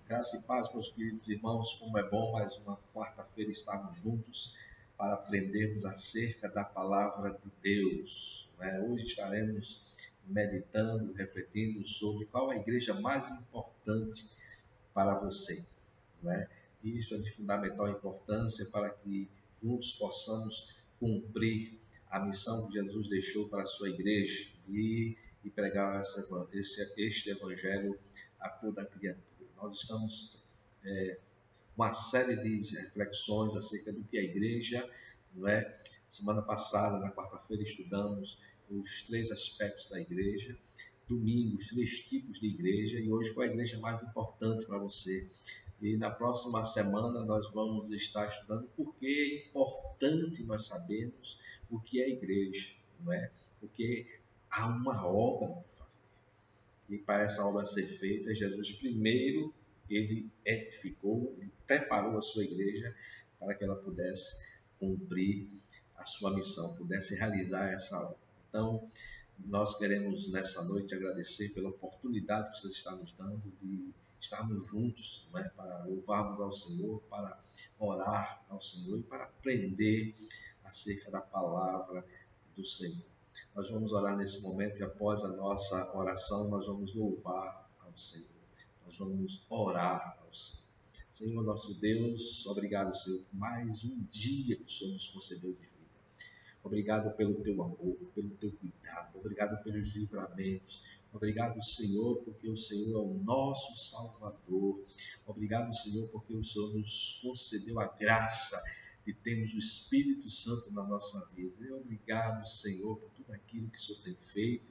Graça e paz, meus queridos irmãos, como é bom mais uma quarta-feira estarmos juntos para aprendermos acerca da palavra de Deus. Hoje estaremos meditando, refletindo sobre qual é a igreja mais importante para você. E isso é de fundamental importância para que juntos possamos cumprir a missão que Jesus deixou para a sua igreja e pregar este evangelho a toda a criatura. Nós estamos uma série de reflexões acerca do que é a igreja, Semana passada, na quarta-feira, estudamos os 3 aspectos da igreja, domingo, os 3 tipos de igreja, e hoje qual é a igreja mais importante para você. E na próxima semana nós vamos estar estudando por que é importante nós sabermos o que é a igreja, Porque há uma obra para fazer. E para essa obra ser feita, Jesus primeiro, ele edificou, ele preparou a sua igreja para que ela pudesse cumprir a sua missão, pudesse realizar essa obra. Então, nós queremos nessa noite agradecer pela oportunidade que você está nos dando de estarmos juntos, para louvarmos ao Senhor, para orar ao Senhor e para aprender acerca da palavra do Senhor. Nós vamos orar nesse momento e após a nossa oração nós vamos louvar ao Senhor. Nós vamos orar ao Senhor. Senhor nosso Deus, obrigado, Senhor, por mais um dia que o Senhor nos concedeu de vida. Obrigado pelo teu amor, pelo teu cuidado, obrigado pelos livramentos. Obrigado, Senhor, porque o Senhor é o nosso Salvador. Obrigado, Senhor, porque o Senhor nos concedeu a graça de termos o Espírito Santo na nossa vida. E obrigado, Senhor, por tudo aquilo que o Senhor tem feito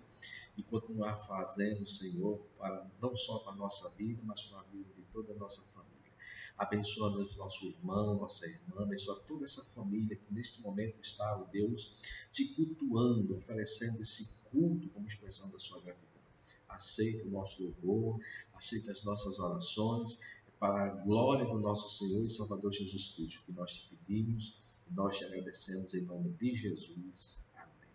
e continuar fazendo, Senhor, não só para a nossa vida, mas para a vida de toda a nossa família. Abençoa nosso irmão, nossa irmã, abençoa toda essa família que neste momento está, ó Deus, te cultuando, oferecendo esse culto como expressão da sua gratidão. Aceita o nosso louvor, aceita as nossas orações, para a glória do nosso Senhor e Salvador Jesus Cristo, que nós te pedimos e nós te agradecemos em nome de Jesus. Amém.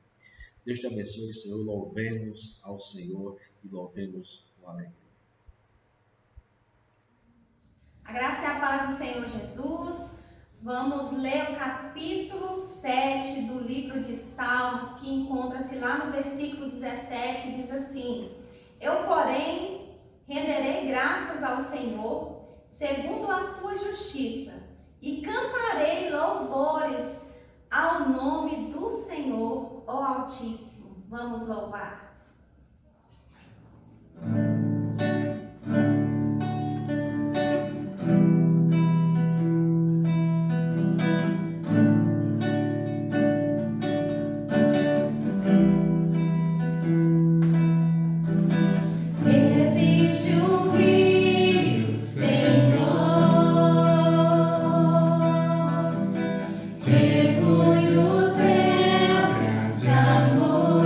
Deus te abençoe, Senhor. Louvemos ao Senhor e louvemos com alegria. A graça e a paz do Senhor Jesus. Vamos ler o capítulo 7 do livro de Salmos, que encontra-se lá no versículo 17, diz assim: Eu, porém, renderei graças ao Senhor, segundo a sua justiça, e cantarei louvores ao nome do Senhor, ó Altíssimo. Vamos louvar. Que flui do teu grande amor.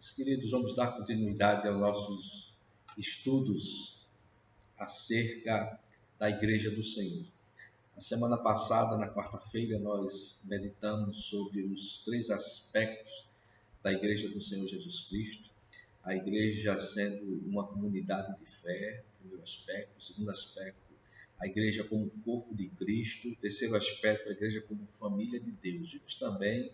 Meus queridos, vamos dar continuidade aos nossos estudos acerca da Igreja do Senhor. Na semana passada, na quarta-feira, nós meditamos sobre os 3 aspectos da Igreja do Senhor Jesus Cristo. A igreja sendo uma comunidade de fé, primeiro aspecto. O segundo aspecto, a igreja como corpo de Cristo. O terceiro aspecto, a igreja como família de Deus. Vimos também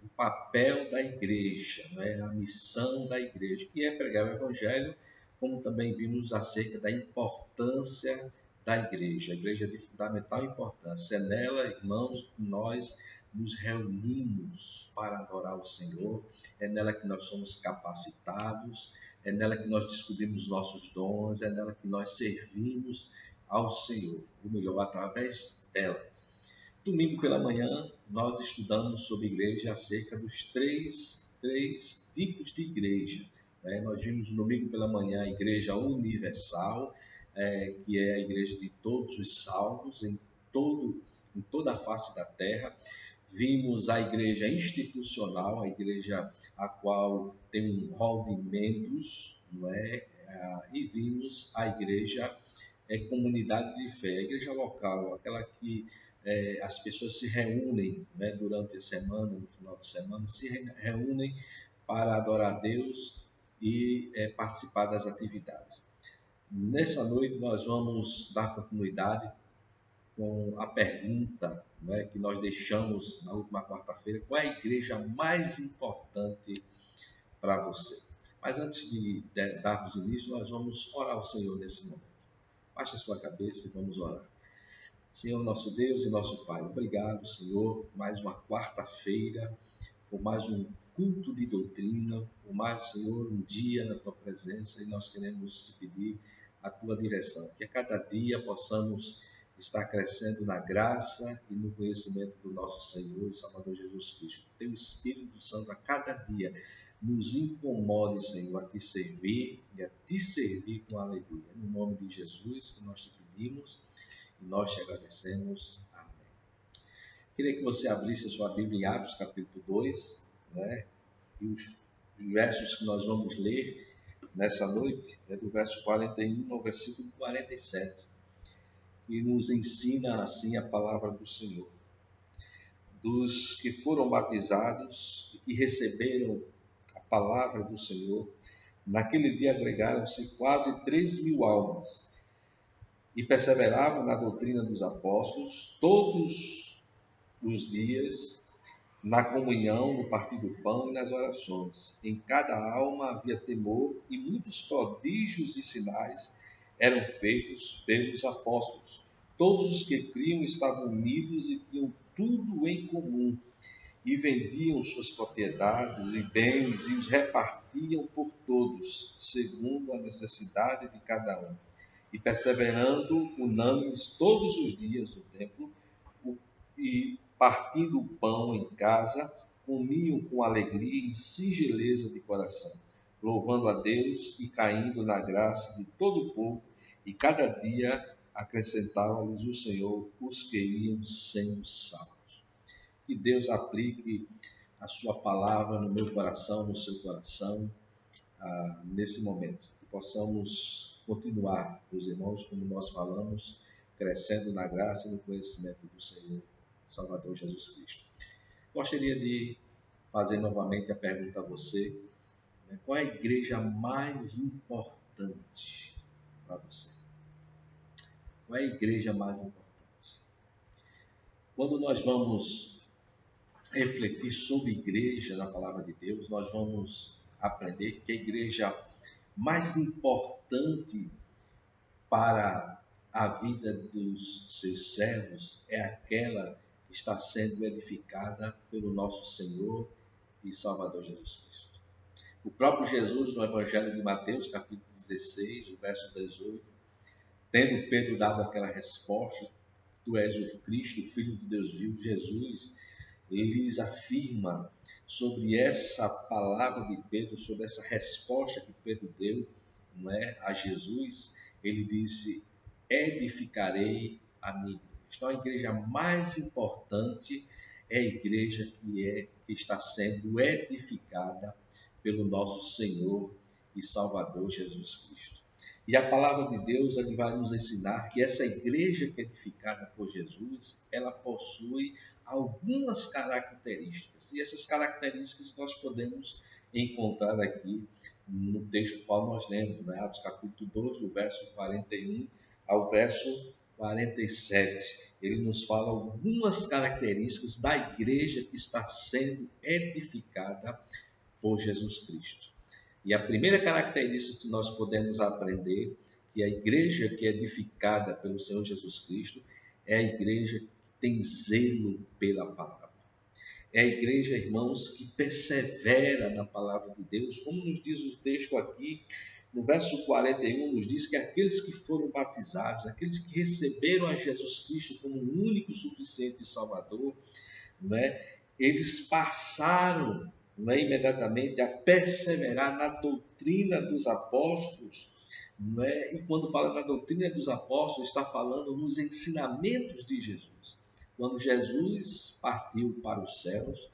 o papel da igreja, a missão da igreja, que é pregar o evangelho, como também vimos acerca da importância da igreja. A igreja é de fundamental importância. É nela, irmãos, que nós nos reunimos para adorar o Senhor, é nela que nós somos capacitados, é nela que nós descobrimos nossos dons, é nela que nós servimos ao Senhor, ou melhor, através dela. Domingo pela manhã, nós estudamos sobre igreja acerca dos três tipos de igreja. Nós vimos no domingo pela manhã a igreja universal, que é a igreja de todos os salvos em toda a face da terra. Vimos a igreja institucional, a igreja a qual tem um rol de membros, e vimos a igreja comunidade de fé, a igreja local, aquela que as pessoas se reúnem durante a semana, no final de semana, se reúnem para adorar a Deus e participar das atividades. Nessa noite nós vamos dar continuidade com a pergunta que nós deixamos na última quarta-feira: qual é a igreja mais importante para você? Mas antes de darmos início, nós vamos orar ao Senhor nesse momento. Baixe a sua cabeça e vamos orar. Senhor, nosso Deus e nosso Pai, obrigado, Senhor, por mais uma quarta-feira, por mais um culto de doutrina, por mais, Senhor, um dia na Tua presença, e nós queremos te pedir a Tua direção, que a cada dia possamos estar crescendo na graça e no conhecimento do nosso Senhor e Salvador Jesus Cristo. Que Teu Espírito Santo a cada dia nos incomode, Senhor, a Te servir e a Te servir com alegria. No nome de Jesus que nós te pedimos e nós te agradecemos. Amém. Queria que você abrisse a sua Bíblia em Atos, capítulo 2, e os versos que nós vamos ler nessa noite é do verso 41 ao versículo 47, que nos ensina assim a palavra do Senhor. Dos que foram batizados e que receberam a palavra do Senhor, naquele dia agregaram-se quase 3.000 almas e perseveravam na doutrina dos apóstolos, todos os dias, na comunhão, no partir do pão e nas orações. Em cada alma havia temor, e muitos prodígios e sinais eram feitos pelos apóstolos. Todos os que criam estavam unidos e tinham tudo em comum, e vendiam suas propriedades e bens e os repartiam por todos, segundo a necessidade de cada um. E perseverando unânimes todos os dias no templo, e partindo o pão em casa, comiam com alegria e singeleza de coração, louvando a Deus e caindo na graça de todo o povo, e cada dia acrescentava-lhes o Senhor os que iam sendo salvos. Que Deus aplique a sua palavra no meu coração, no seu coração, nesse momento. Que possamos continuar, meus irmãos, como nós falamos, crescendo na graça e no conhecimento do Senhor Salvador Jesus Cristo. Gostaria de fazer novamente a pergunta a você: qual é a igreja mais importante para você? Qual é a igreja mais importante? Quando nós vamos refletir sobre igreja na palavra de Deus, nós vamos aprender que a igreja mais importante para a vida dos seus servos é aquela que está sendo edificada pelo nosso Senhor e Salvador Jesus Cristo. O próprio Jesus, no Evangelho de Mateus, capítulo 16, o verso 18, tendo Pedro dado aquela resposta: Tu és o Cristo, o Filho de Deus vivo, Jesus lhes afirma sobre essa palavra de Pedro, sobre essa resposta que Pedro deu a Jesus. Ele disse: edificarei a minha igreja. Então a igreja mais importante é a igreja que está sendo edificada pelo nosso Senhor e Salvador Jesus Cristo. E a palavra de Deus ele vai nos ensinar que essa igreja que é edificada por Jesus, ela possui algumas características. E essas características nós podemos encontrar aqui no texto qual nós lemos, né? Atos capítulo 2, do verso 41 ao verso 47. Ele nos fala algumas características da igreja que está sendo edificada por Jesus Cristo. E a primeira característica que nós podemos aprender, que a igreja que é edificada pelo Senhor Jesus Cristo, é a igreja que tem zelo pela palavra. É a igreja, irmãos, que persevera na palavra de Deus, como nos diz o texto aqui, no verso 41, nos diz que aqueles que foram batizados, aqueles que receberam a Jesus Cristo como o único, suficiente Salvador, né, eles passaram, né, imediatamente a perseverar na doutrina dos apóstolos, né, e quando fala na doutrina dos apóstolos, está falando nos ensinamentos de Jesus. Quando Jesus partiu para os céus,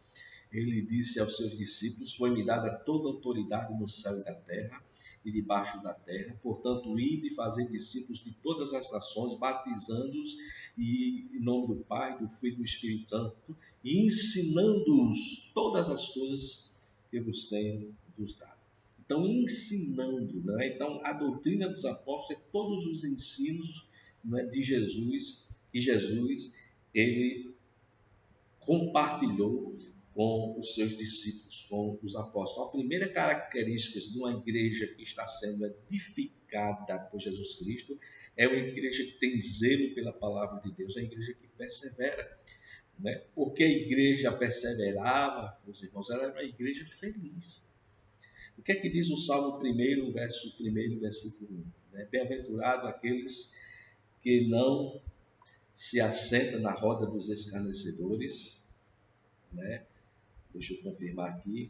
ele disse aos seus discípulos: foi-me dada toda autoridade no céu e na terra e debaixo da terra, portanto, ide e fazer discípulos de todas as nações, batizando-os em nome do Pai, do Filho e do Espírito Santo, e ensinando-os todas as coisas que vos tenho dado. Então, ensinando, né? Então, a doutrina dos apóstolos é todos os ensinos, né, de Jesus, e Jesus, ele compartilhou com os seus discípulos, com os apóstolos. A primeira característica de uma igreja que está sendo edificada por Jesus Cristo é uma igreja que tem zelo pela palavra de Deus, é uma igreja que persevera, né? Porque a igreja perseverava, meus irmãos, ela era uma igreja feliz. O que é que diz o Salmo 1, verso 1, versículo 1? Né? Bem-aventurado aqueles que não se assentam na roda dos escarnecedores, né? Deixa eu confirmar aqui.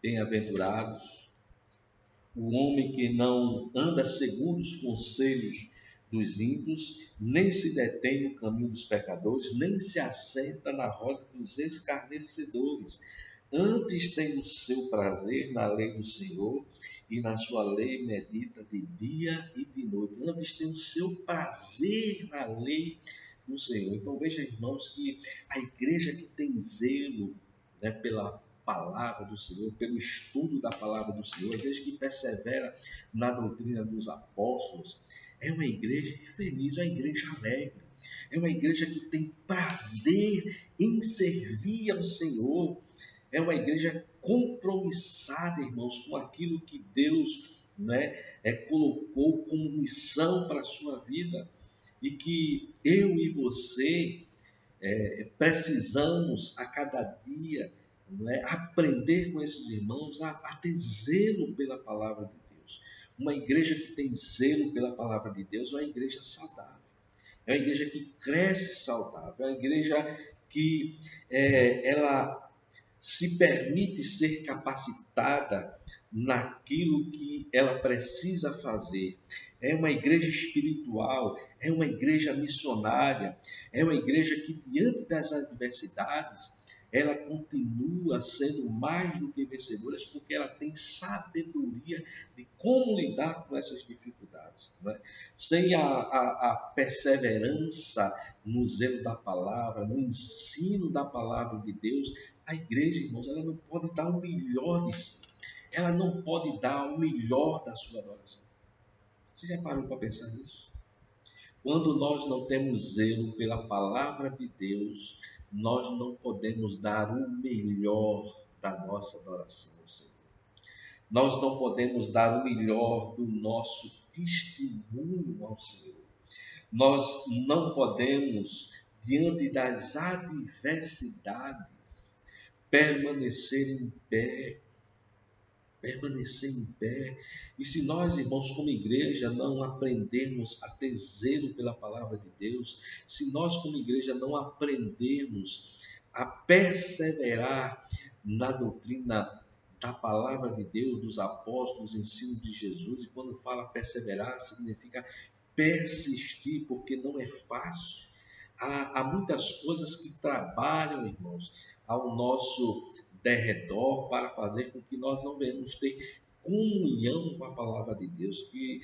Bem-aventurados o homem que não anda segundo os conselhos dos ímpios, nem se detém no caminho dos pecadores, nem se assenta na roda dos escarnecedores. Antes tem o seu prazer na lei do Senhor, e na sua lei medita de dia e de noite. Antes tem o seu prazer na lei do Senhor. Então veja, irmãos, que a igreja que tem zelo, né, pela palavra do Senhor, pelo estudo da palavra do Senhor, a igreja que persevera na doutrina dos apóstolos, é uma igreja feliz, é uma igreja alegre, é uma igreja que tem prazer em servir ao Senhor, é uma igreja compromissada, irmãos, com aquilo que Deus, né, colocou como missão para a sua vida, e que eu e você precisamos a cada dia, né, aprender com esses irmãos a ter zelo pela palavra de Deus. Uma igreja que tem zelo pela palavra de Deus é uma igreja saudável, é uma igreja que cresce saudável, é uma igreja que ela se permite ser capacitada naquilo que ela precisa fazer. É uma igreja espiritual, é uma igreja missionária, é uma igreja que, diante das adversidades, ela continua sendo mais do que vencedora, porque ela tem sabedoria de como lidar com essas dificuldades. Não é? Sem a perseverança no zelo da palavra, no ensino da palavra de Deus, a igreja, irmãos, ela não pode dar o melhor de si. Ela não pode dar o melhor da sua adoração. Você já parou para pensar nisso? Quando nós não temos zelo pela palavra de Deus, nós não podemos dar o melhor da nossa adoração ao Senhor. Nós não podemos dar o melhor do nosso testemunho ao Senhor. Nós não podemos, diante das adversidades, permanecer em pé. E se nós, irmãos, como igreja, não aprendermos a ter zelo pela palavra de Deus, se nós, como igreja, não aprendermos a perseverar na doutrina da palavra de Deus, dos apóstolos, ensino de Jesus, e quando fala perseverar, significa persistir, porque não é fácil. há muitas coisas que trabalham, irmãos, ao nosso derredor para fazer com que nós não venhamos ter comunhão com a palavra de Deus, que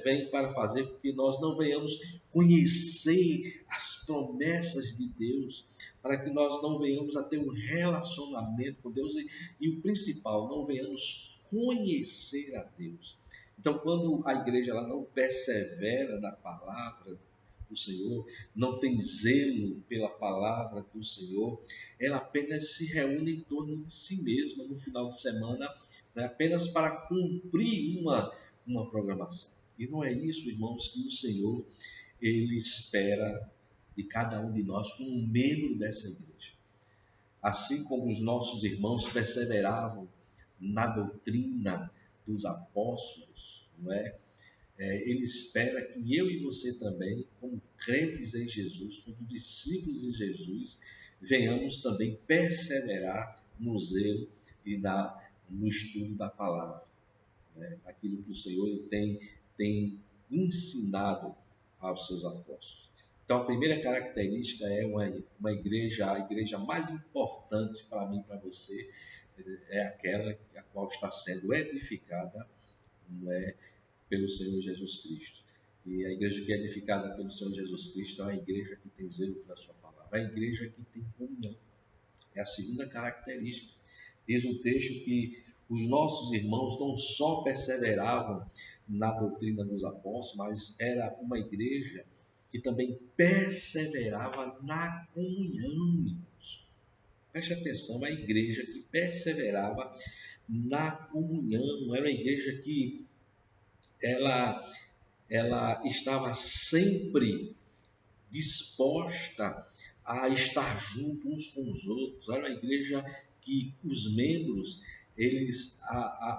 vem para fazer com que nós não venhamos conhecer as promessas de Deus, para que nós não venhamos a ter um relacionamento com Deus e o principal, não venhamos conhecer a Deus. Então, quando a igreja ela não persevera na palavra do Senhor, não tem zelo pela palavra do Senhor, ela apenas se reúne em torno de si mesma no final de semana, né, apenas para cumprir uma programação. E não é isso, irmãos, que o Senhor ele espera de cada um de nós como membro dessa igreja. Assim como os nossos irmãos perseveravam na doutrina dos apóstolos, não é? Ele espera que eu e você também, como crentes em Jesus, como discípulos de Jesus, venhamos também perseverar no zelo e no estudo da palavra, né? Aquilo que o Senhor tem ensinado aos seus apóstolos. Então, a primeira característica é uma igreja, a igreja mais importante para mim e para você, é aquela a qual está sendo edificada, não é, pelo Senhor Jesus Cristo. E a igreja que é edificada pelo Senhor Jesus Cristo é uma igreja que tem zelo pela sua palavra, é a igreja que tem comunhão. É a segunda característica. Diz o texto que os nossos irmãos não só perseveravam na doutrina dos apóstolos, mas era uma igreja que também perseverava na comunhão, irmãos. Preste atenção, uma igreja que perseverava na comunhão, era uma igreja que ela estava sempre disposta a estar junto uns com os outros. Era uma igreja que os membros,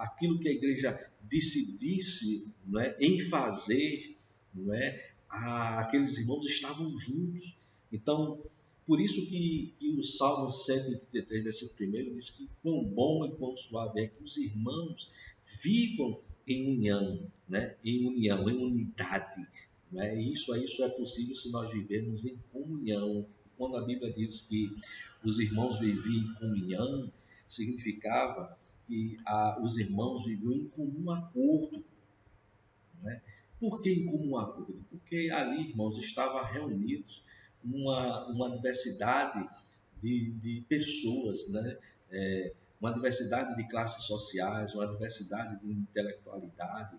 aquilo que a igreja decidisse, não é, em fazer, não é, aqueles irmãos estavam juntos. Então, por isso que o Salmo 133, versículo 1, diz que quão bom e quão suave é que os irmãos vivam em união, né? Em união, em unidade. Né? E isso é possível se nós vivermos em comunhão. Quando a Bíblia diz que os irmãos viviam em comunhão, significava que os irmãos viviam em comum acordo. Né? Por que em comum acordo? Porque ali, irmãos, estavam reunidos uma diversidade de pessoas, né? Uma diversidade de classes sociais, uma diversidade de intelectualidade,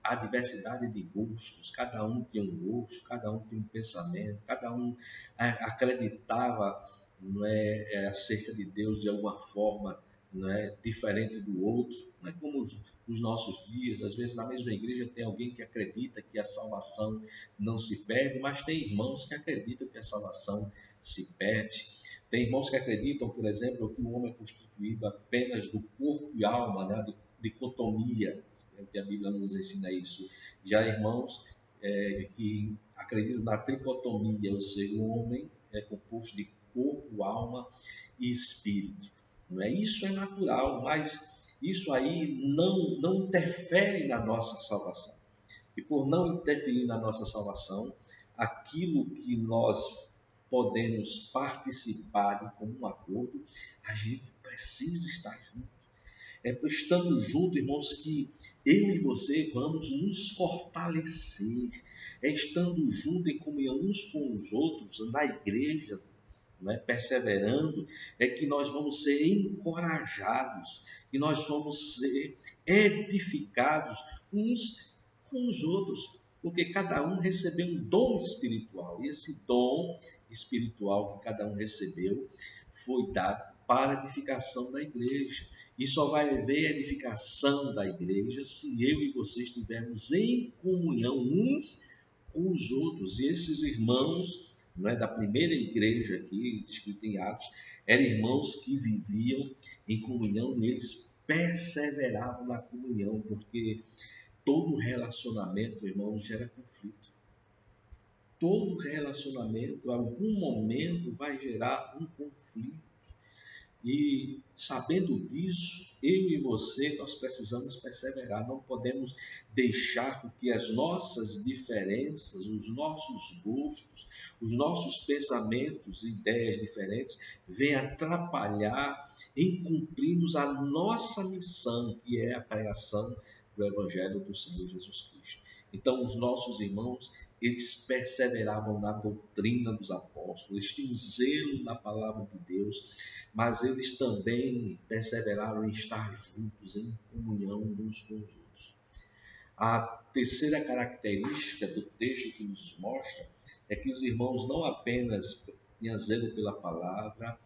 a diversidade de gostos. Cada um tinha um gosto, cada um tinha um pensamento, cada um acreditava, não é, acerca de Deus de alguma forma, não é, diferente do outro. Não é como os nossos dias, às vezes na mesma igreja tem alguém que acredita que a salvação não se perde, mas tem irmãos que acreditam que a salvação se perde. Tem irmãos que acreditam, por exemplo, que o homem é constituído apenas do corpo e alma, né? Dicotomia, que a Bíblia nos ensina isso. Já irmãos que acreditam na tricotomia, ou seja, o homem é composto de corpo, alma e espírito. Não é? Isso é natural, mas isso aí não interfere na nossa salvação. E por não interferir na nossa salvação, aquilo que nós podemos participar de comum acordo, a gente precisa estar junto. Estando junto, irmãos, que eu e você vamos nos fortalecer. Estando junto em comunhão uns com os outros na igreja, não é? Perseverando, é que nós vamos ser encorajados, que nós vamos ser edificados uns com os outros, porque cada um recebeu um dom espiritual, e esse dom espiritual que cada um recebeu foi dado para a edificação da igreja. E só vai haver edificação da igreja se eu e você estivermos em comunhão uns com os outros. E esses irmãos, não é, da primeira igreja aqui, escrito em Atos, eram irmãos que viviam em comunhão, e eles perseveravam na comunhão, porque todo relacionamento, irmãos, gera conflito. Todo relacionamento, em algum momento, vai gerar um conflito. E sabendo disso, eu e você, nós precisamos perseverar. Não podemos deixar com que as nossas diferenças, os nossos gostos, os nossos pensamentos, ideias diferentes, venham atrapalhar em cumprirmos a nossa missão, que é a pregação do Evangelho do Senhor Jesus Cristo. Então, os nossos irmãos, eles perseveravam na doutrina dos apóstolos, eles tinham zelo na palavra de Deus, mas eles também perseveraram em estar juntos, em comunhão uns com os outros. A terceira característica do texto que nos mostra é que os irmãos não apenas tinham zelo pela palavra,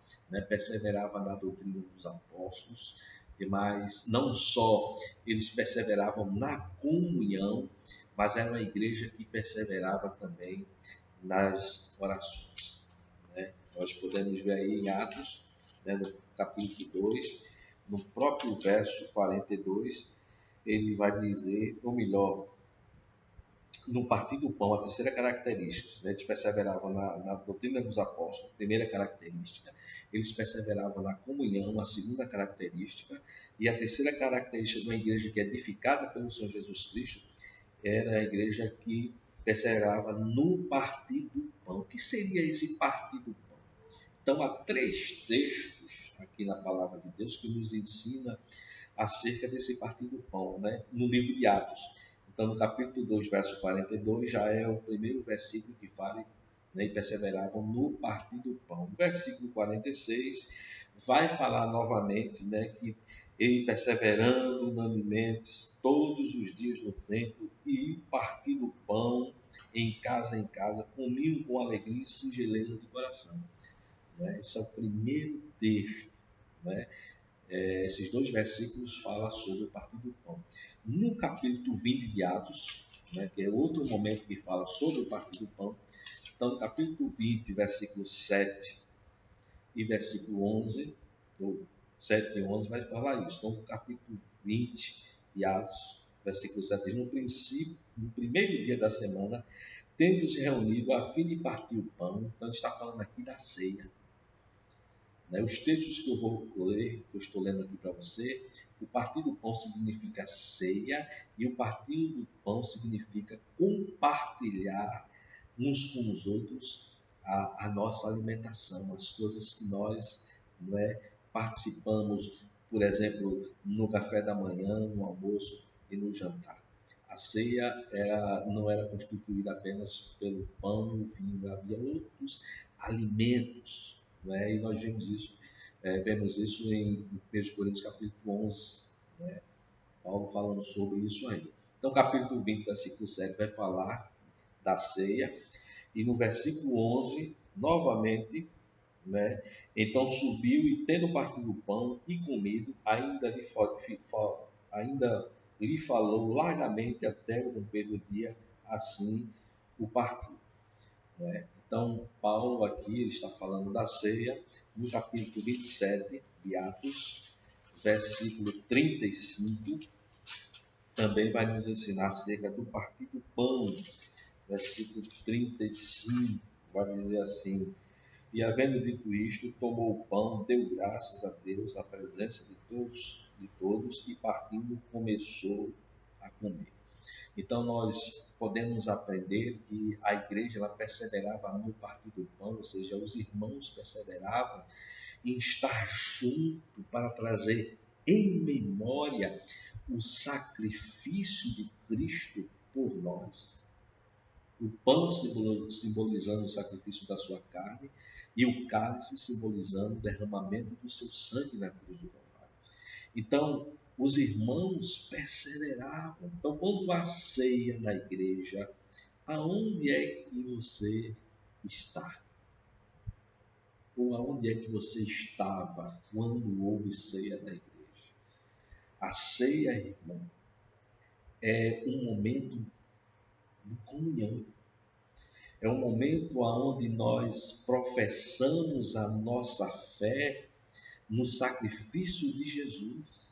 perseveravam na doutrina dos apóstolos, mas não só eles perseveravam na comunhão, mas era uma igreja que perseverava também nas orações. Nós podemos ver aí em Atos, no capítulo 2, no próprio verso 42, ele vai dizer, ou melhor, no partir do pão, a terceira característica, eles perseveravam na doutrina dos apóstolos, primeira característica, eles perseveravam na comunhão, a segunda característica, e a terceira característica de uma igreja que é edificada pelo Senhor Jesus Cristo era a igreja que perseverava no partir do pão. O que seria esse partir do pão? Então, há 3 textos aqui na palavra de Deus que nos ensina acerca desse partir do pão, no livro de Atos. Então, no capítulo 2, verso 42, já é o primeiro versículo que fala, e perseveravam no partir do pão. O versículo 46 vai falar novamente, que ele perseverando unanimemente todos os dias no templo e partindo o pão em casa, comiam com alegria e singeleza de coração. Esse é o primeiro texto. Esses 2 versículos falam sobre o partir do pão. No capítulo 20 de Atos, que é outro momento que fala sobre o partir do pão, então no capítulo 20, versículo 7 e versículo 11, ou 7 e 11, vai falar isso. Então no capítulo 20 de Atos, versículo 7, diz, no primeiro dia da semana, tendo-se reunido a fim de partir o pão, então está falando aqui da ceia. Os textos que eu vou ler, que eu estou lendo aqui para você, o partir do pão significa ceia e o partir do pão significa compartilhar uns com os outros a nossa alimentação, as coisas que nós participamos, por exemplo, no café da manhã, no almoço e no jantar. A ceia não era constituída apenas pelo pão e o vinho, havia outros alimentos. E nós vemos isso em 1 Coríntios capítulo 11, Paulo falando sobre isso aí. Então, capítulo 20, versículo 7, vai falar da ceia, e no versículo 11, novamente, então subiu e, tendo partido o pão e comido, ainda lhe falou largamente até o romper do dia, assim o partiu. Então, Paulo aqui está falando da ceia, no capítulo 27 de Atos, versículo 35, também vai nos ensinar acerca do partir do pão. Versículo 35 vai dizer assim: e havendo dito isto, tomou o pão, deu graças a Deus na presença de todos, e partindo começou a comer. Então, nós podemos aprender que a igreja ela perseverava no partir do pão, ou seja, os irmãos perseveravam em estar junto para trazer em memória o sacrifício de Cristo por nós. O pão simbolizando o sacrifício da sua carne e o cálice simbolizando o derramamento do seu sangue na cruz do Calvário. Então, os irmãos perseveravam. Então, quando há ceia na igreja, aonde é que você está? Ou aonde é que você estava quando houve ceia na igreja? A ceia, irmão, é um momento de comunhão. É um momento onde nós professamos a nossa fé no sacrifício de Jesus.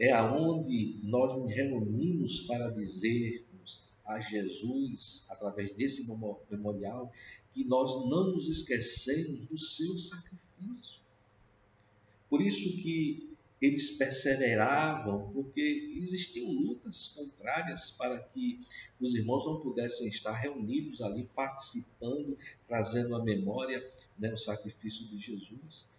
É aonde nós nos reunimos para dizermos a Jesus, através desse memorial, que nós não nos esquecemos do seu sacrifício. Por isso que eles perseveravam, porque existiam lutas contrárias para que os irmãos não pudessem estar reunidos ali, participando, trazendo à memória, né, o sacrifício de Jesus.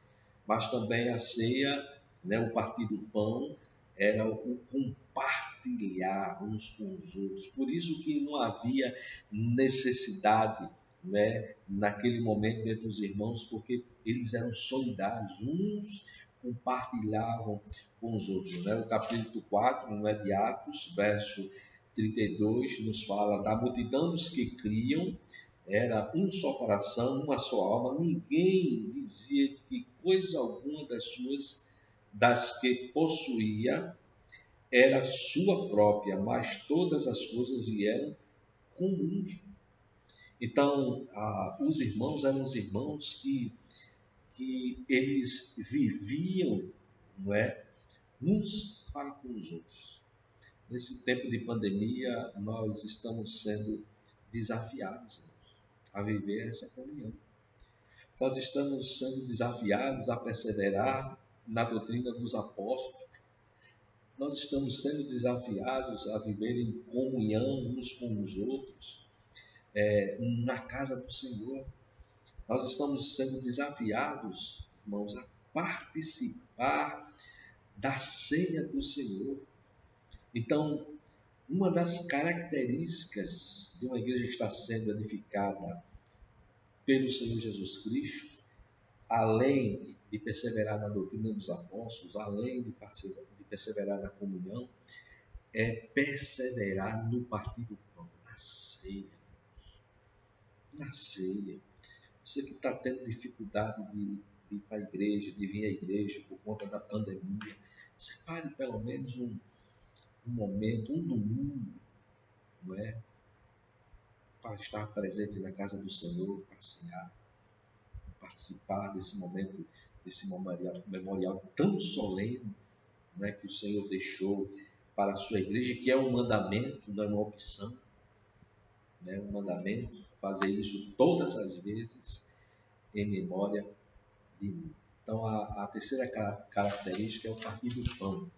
Mas também a ceia, né, o partir do pão, era o compartilhar uns com os outros. Por isso que não havia necessidade, né, naquele momento entre os irmãos, porque eles eram solidários, uns compartilhavam com os outros. Né? O capítulo 4, não é, de Atos, verso 32, nos fala da multidão dos que criam, era um só coração, uma só alma, ninguém dizia que coisa alguma das que possuía era sua própria, mas todas as coisas lhe eram comuns. Então, os irmãos eram os irmãos que eles viviam, não é, uns para com os outros. Nesse tempo de pandemia, nós estamos sendo desafiados, irmãos, a viver essa comunhão. Nós estamos sendo desafiados a perseverar na doutrina dos apóstolos. Nós estamos sendo desafiados a viver em comunhão uns com os outros, na casa do Senhor. Nós estamos sendo desafiados, irmãos, a participar da ceia do Senhor. Então, uma das características de uma igreja que está sendo edificada pelo Senhor Jesus Cristo, além de perseverar na doutrina dos apóstolos, além de perseverar na comunhão, é perseverar no partir do pão, na ceia. Na ceia. Você que está tendo dificuldade de ir para a igreja, de vir à igreja por conta da pandemia, separe pelo menos um momento, um domingo, não é? Para estar presente na casa do Senhor, para cear, participar desse momento, desse memorial tão solene, não é, que o Senhor deixou para a sua igreja, que é um mandamento, não é uma opção, né? Um mandamento, fazer isso todas as vezes em memória de mim. Então, a terceira característica é o partir do pão.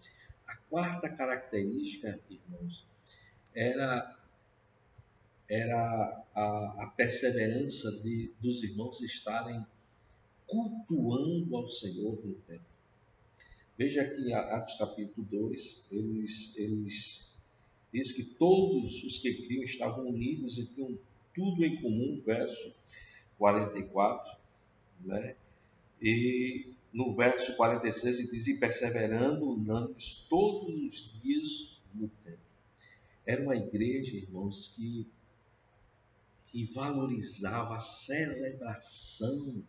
A quarta característica, irmãos, era a perseverança dos irmãos estarem cultuando ao Senhor no templo. Veja aqui em Atos capítulo 2, eles diz que todos os que criam estavam unidos e tinham tudo em comum, verso 44, né? E no verso 46 ele diz, e perseverando unânimes todos os dias no templo. Era uma igreja, irmãos, que valorizava a celebração,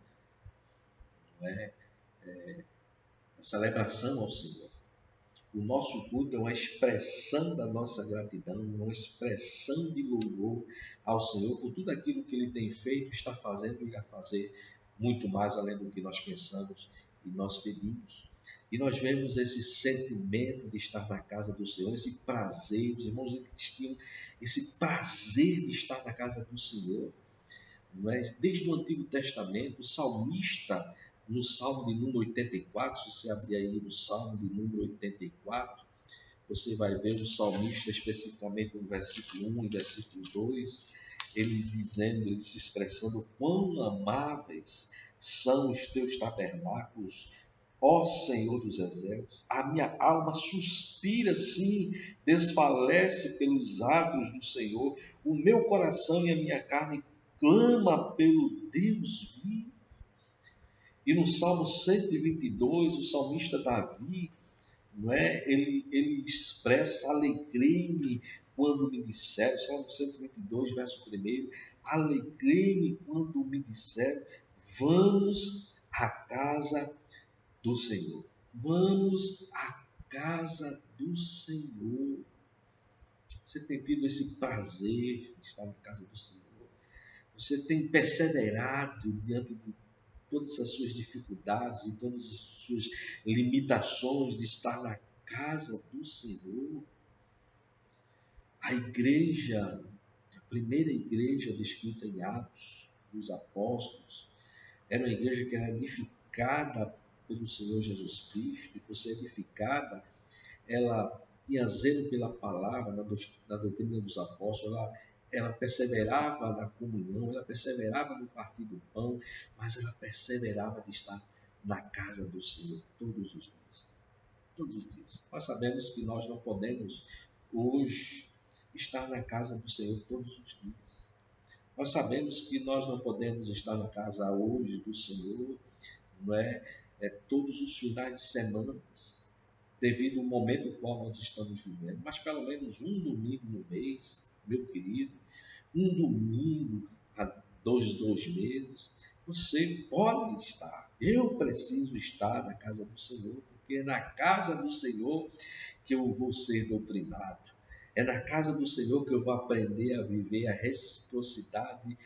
não é? A celebração ao Senhor. O nosso culto é uma expressão da nossa gratidão, uma expressão de louvor ao Senhor por tudo aquilo que Ele tem feito, está fazendo e irá fazer muito mais além do que nós pensamos e nós pedimos. E nós vemos esse sentimento de estar na casa do Senhor, esse prazer, os irmãos eles tinham esse prazer de estar na casa do Senhor. Não é? Desde o Antigo Testamento, o salmista, no Salmo de número 84, se você abrir aí no Salmo de número 84, você vai ver o salmista especificamente no versículo 1 e versículo 2, ele dizendo, ele se expressando, quão amáveis são os teus tabernáculos, ó Senhor dos exércitos, a minha alma suspira, sim, desfalece pelos atos do Senhor, o meu coração e a minha carne clama pelo Deus vivo. E no Salmo 122, o salmista Davi, não é? ele expressa, alegrei-me quando me disseram, Salmo 122, verso 1, alegrei-me quando me disseram, vamos à casa do Senhor. Vamos à casa do Senhor. Você tem tido esse prazer de estar na casa do Senhor? Você tem perseverado diante de todas as suas dificuldades e todas as suas limitações de estar na casa do Senhor? A igreja, a primeira igreja descrita em Atos dos Apóstolos, era uma igreja que era edificada pelo Senhor Jesus Cristo, e por ser edificada, ela tinha zelo pela palavra, na doutrina dos apóstolos, ela perseverava na comunhão, ela perseverava no partir do pão, mas ela perseverava de estar na casa do Senhor todos os dias. Todos os dias. Nós sabemos que nós não podemos hoje estar na casa do Senhor todos os dias. Nós sabemos que nós não podemos estar na casa hoje do Senhor, não todos os finais de semana, devido ao momento no qual nós estamos vivendo, mas pelo menos um domingo no mês, meu querido, um domingo a dois meses, você pode estar. Eu preciso estar na casa do Senhor, porque é na casa do Senhor que eu vou ser doutrinado. É na casa do Senhor que eu vou aprender a viver a reciprocidade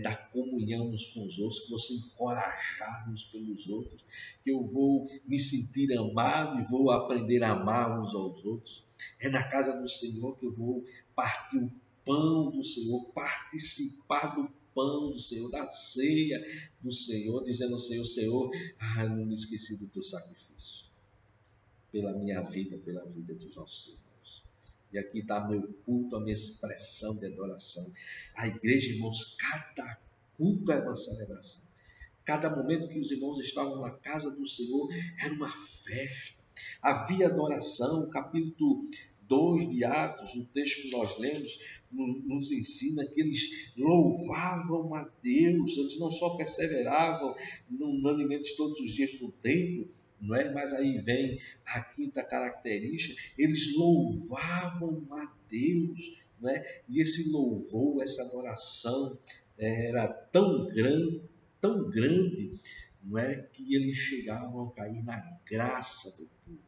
da comunhão uns com os outros, que vou ser encorajado uns pelos outros, que eu vou me sentir amado e vou aprender a amar uns aos outros. É na casa do Senhor que eu vou partir o pão do Senhor, participar do pão do Senhor, da ceia do Senhor, dizendo ao Senhor, Senhor, não me esqueci do teu sacrifício, pela minha vida, pela vida dos nossos irmãos. E aqui está meu culto, a minha expressão de adoração. A igreja, irmãos, cada culto é uma celebração. Cada momento que os irmãos estavam na casa do Senhor era uma festa. Havia adoração. O capítulo 2 de Atos, o texto que nós lemos, nos ensina que eles louvavam a Deus. Eles não só perseveravam unanimemente todos os dias no templo, não é? Mas aí vem a quinta característica, eles louvavam a Deus, não é? E esse louvor, essa adoração era tão grande, não é? Que eles chegavam a cair na graça do povo.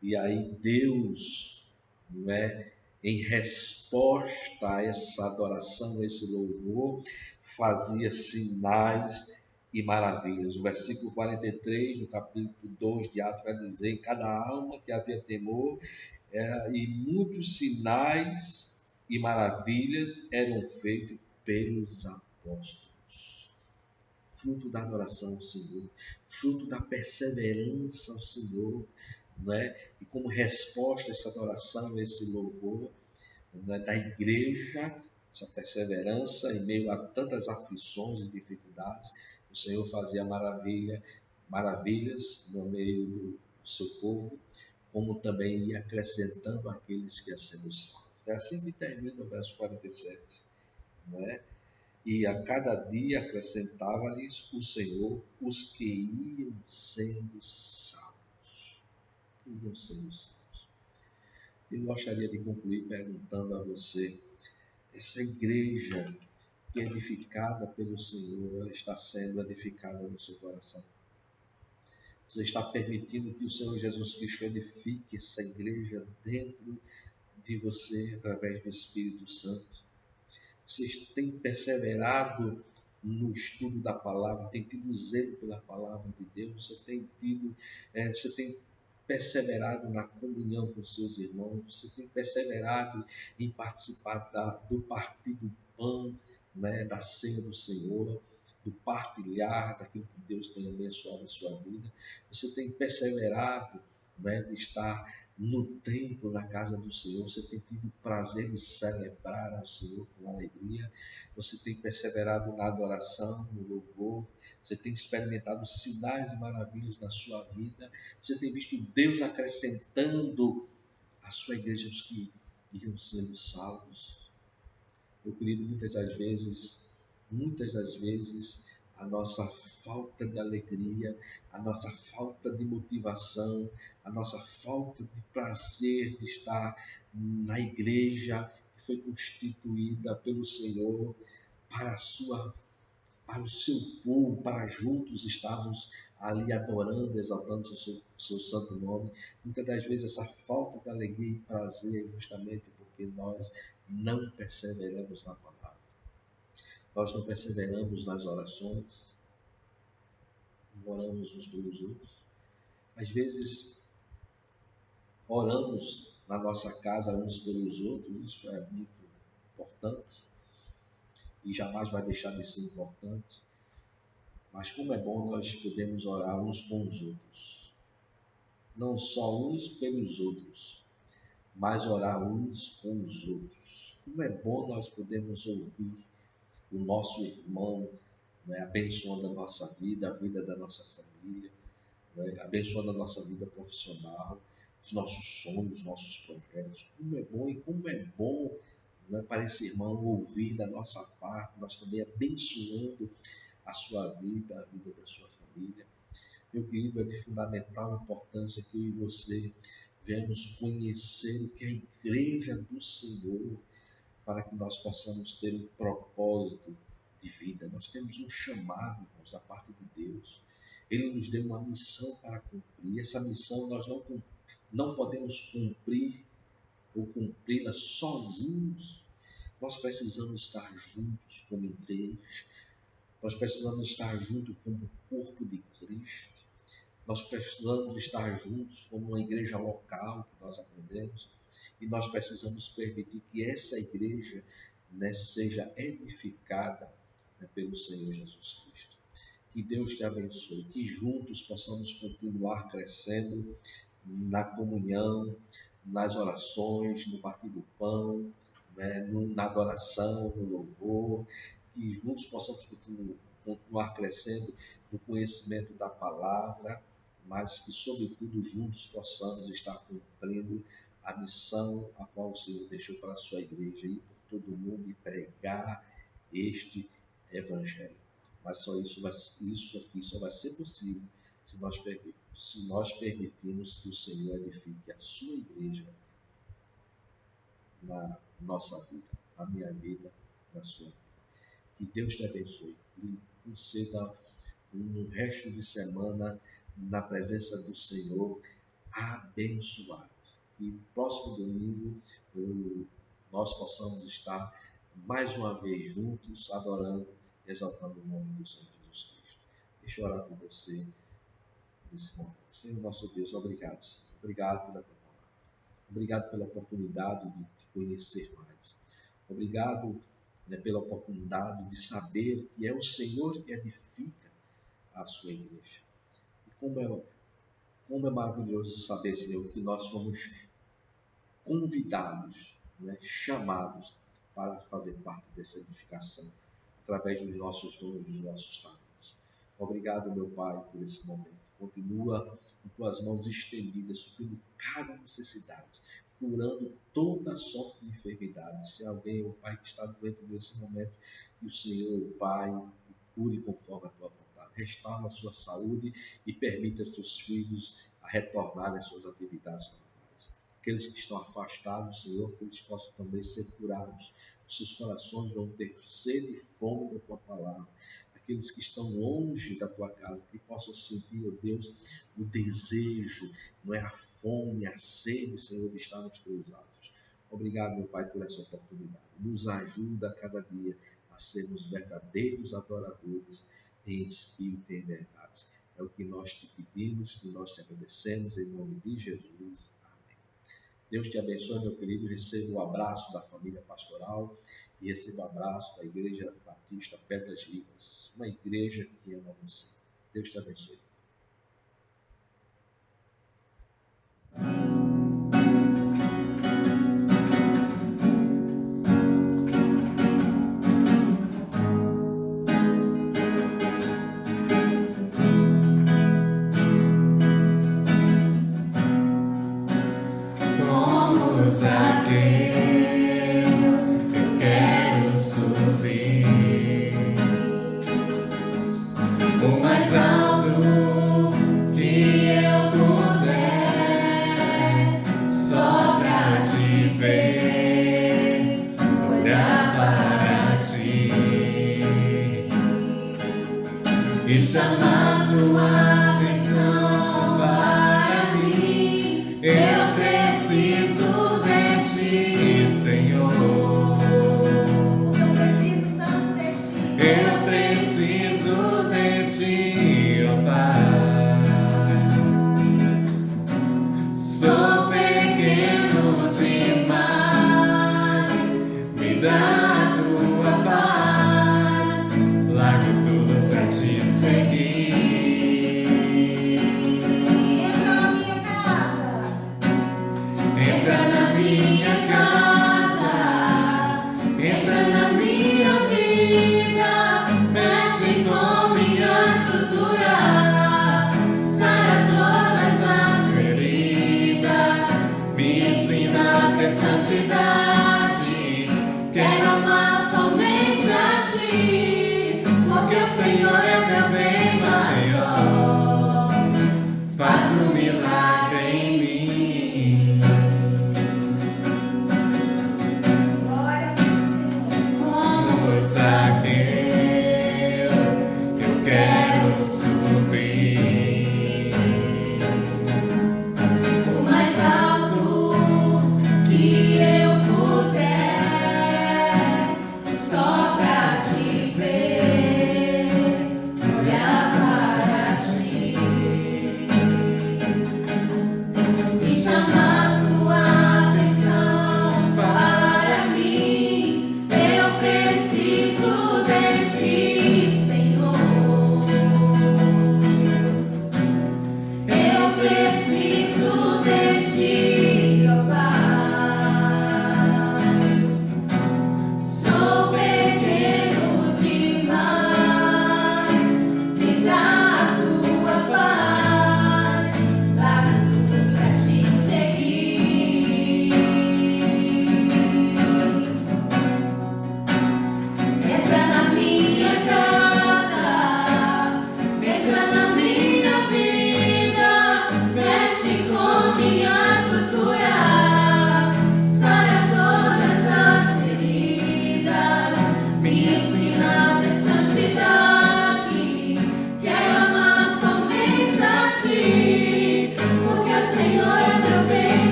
E aí Deus, não é? Em resposta a essa adoração, a esse louvor, fazia sinais e maravilhas. O versículo 43 do capítulo 2 de Atos vai dizer: em cada alma que havia temor, e muitos sinais e maravilhas eram feitos pelos apóstolos. Fruto da adoração ao Senhor, fruto da perseverança ao Senhor, não é? E como resposta a essa adoração, a esse louvor, não é? Da igreja, essa perseverança em meio a tantas aflições e dificuldades, o Senhor fazia maravilhas no meio do seu povo, como também ia acrescentando aqueles que iam sendo salvos. É assim que termina o verso 47, não é? E a cada dia acrescentava-lhes o Senhor os que iam sendo salvos. Iam sendo salvos. Eu gostaria de concluir perguntando a você, essa igreja que é edificada pelo Senhor, ela está sendo edificada no seu coração? Você está permitindo que o Senhor Jesus Cristo edifique essa igreja dentro de você através do Espírito Santo? Você tem perseverado no estudo da palavra, tem tido zelo pela palavra de Deus, você tem perseverado na comunhão com seus irmãos, você tem perseverado em participar do partir do pão, né, da ceia do Senhor, do partilhar daquilo que Deus tem abençoado em sua vida. Você tem perseverado, né, de estar no templo, na casa do Senhor. Você tem tido o prazer de celebrar ao Senhor com alegria. Você tem perseverado na adoração, no louvor. Você tem experimentado sinais e maravilhas na sua vida. Você tem visto Deus acrescentando à sua igreja os que iam sendo salvos. Meu querido, muitas das vezes, a nossa falta de alegria, a nossa falta de motivação, a nossa falta de prazer de estar na igreja que foi constituída pelo Senhor para o seu povo, para juntos estarmos ali adorando, exaltando o seu santo nome. Muitas das vezes essa falta de alegria e prazer é justamente porque nós não perseveramos na palavra. Nós não perseveramos nas orações, não oramos uns pelos outros. Às vezes, oramos na nossa casa uns pelos outros, isso é muito importante e jamais vai deixar de ser importante. Mas como é bom nós podemos orar uns com os outros. Não só uns pelos outros, mas orar uns com os outros. Como é bom nós podemos ouvir o nosso irmão, né, abençoando a nossa vida, a vida da nossa família, né, abençoando a nossa vida profissional, os nossos sonhos, os nossos projetos. Como é bom e como é bom, né, para esse irmão ouvir da nossa parte, nós também abençoando a sua vida, a vida da sua família. Meu querido, é de fundamental importância que eu e você venhamos conhecer o que é a igreja do Senhor, para que nós possamos ter um propósito de vida. Nós temos um chamado, irmãos, da parte de Deus. Ele nos deu uma missão para cumprir. Essa missão nós não podemos cumprir ou cumpri-la sozinhos. Nós precisamos estar juntos como igreja. Nós precisamos estar juntos como corpo de Cristo. Nós precisamos estar juntos como uma igreja local que nós aprendemos. E nós precisamos permitir que essa igreja, né, seja edificada, né, pelo Senhor Jesus Cristo. Que Deus te abençoe. Que juntos possamos continuar crescendo na comunhão, nas orações, no partir do pão, né, na adoração, no louvor. Que juntos possamos continuar crescendo no conhecimento da palavra, mas que, sobretudo, juntos possamos estar cumprindo a missão a qual o Senhor deixou para a sua igreja, ir por todo mundo e pregar este evangelho. Mas isso aqui só vai ser possível se nós permitirmos que o Senhor edifique a sua igreja na nossa vida, na minha vida, na sua vida. Que Deus te abençoe e conceda um resto de semana na presença do Senhor abençoado. E próximo domingo nós possamos estar mais uma vez juntos, adorando, exaltando o nome do Senhor Jesus Cristo. Deixa eu orar por você nesse momento. Senhor nosso Deus, obrigado, Senhor. Obrigado pela tua palavra. Obrigado pela oportunidade de te conhecer mais. Obrigado, né, pela oportunidade de saber que é o Senhor que edifica a sua igreja. E como é maravilhoso saber, Senhor, que nós somos convidados, né, chamados para fazer parte dessa edificação, através dos nossos dons, dos nossos talentos. Obrigado, meu Pai, por esse momento. Continua com tuas mãos estendidas, suprindo cada necessidade, curando toda sorte de enfermidade. Se alguém, o Pai, que está doente nesse momento, que o Senhor, o Pai, cure conforme a tua vontade. Restaura a sua saúde e permita aos seus filhos a retornarem às suas atividades normais. Aqueles que estão afastados, Senhor, que eles possam também ser curados. Os seus corações vão ter sede e fome da tua palavra. Aqueles que estão longe da tua casa, que possam sentir, ó Deus, o desejo, não é, a fome, a sede, Senhor, de estar nos teus atos. Obrigado, meu Pai, por essa oportunidade. Nos ajuda a cada dia a sermos verdadeiros adoradores em espírito e em verdade. É o que nós te pedimos, que nós te agradecemos, em nome de Jesus. Amém. Deus te abençoe, meu querido. Receba o abraço da família pastoral e receba o abraço da Igreja Batista Pedras Vivas, uma igreja que ama você. Deus te abençoe. E chamar sua atenção para mim. Eu preciso de ti, Senhor. Eu preciso tanto de ti. Eu preciso de ti.